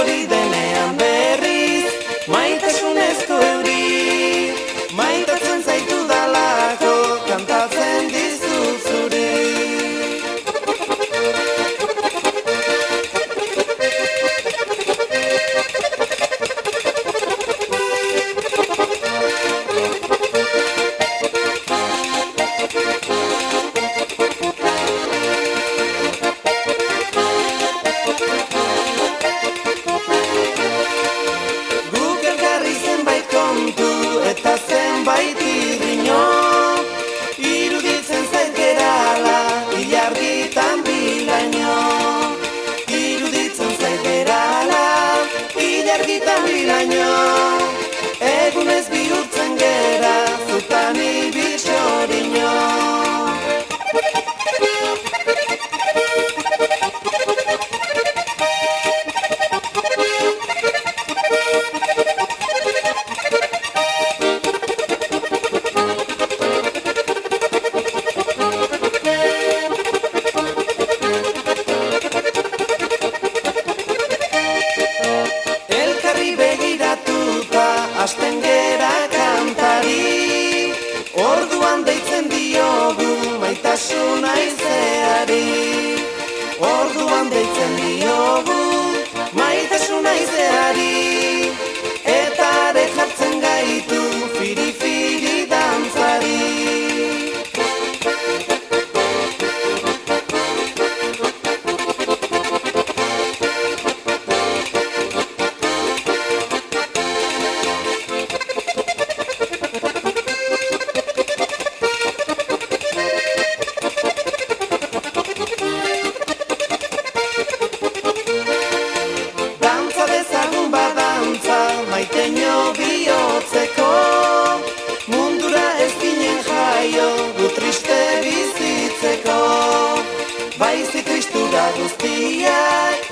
hori denean berriz, maitasunezko euri, maitatzen zaitu dalako, kantatzen dizut zuri. Zenbait irriño, iruditzen zait gerala, ilargitan bilaino. Iruditzen zait gerala, ilargitan bilaino. Egunez bihurtzen gera, zutan ibitxoriño. Asten gera kantari, orduan deitzen diogu maitasuna izeari. Orduan deitzen diogu maitasuna izeari, eta are jartzen gaitu firi-firi dantzari. Maiteño bihotzeko, mundura ez ginen jaio, gu triste bizitzeko. Baizik tristura guztiak,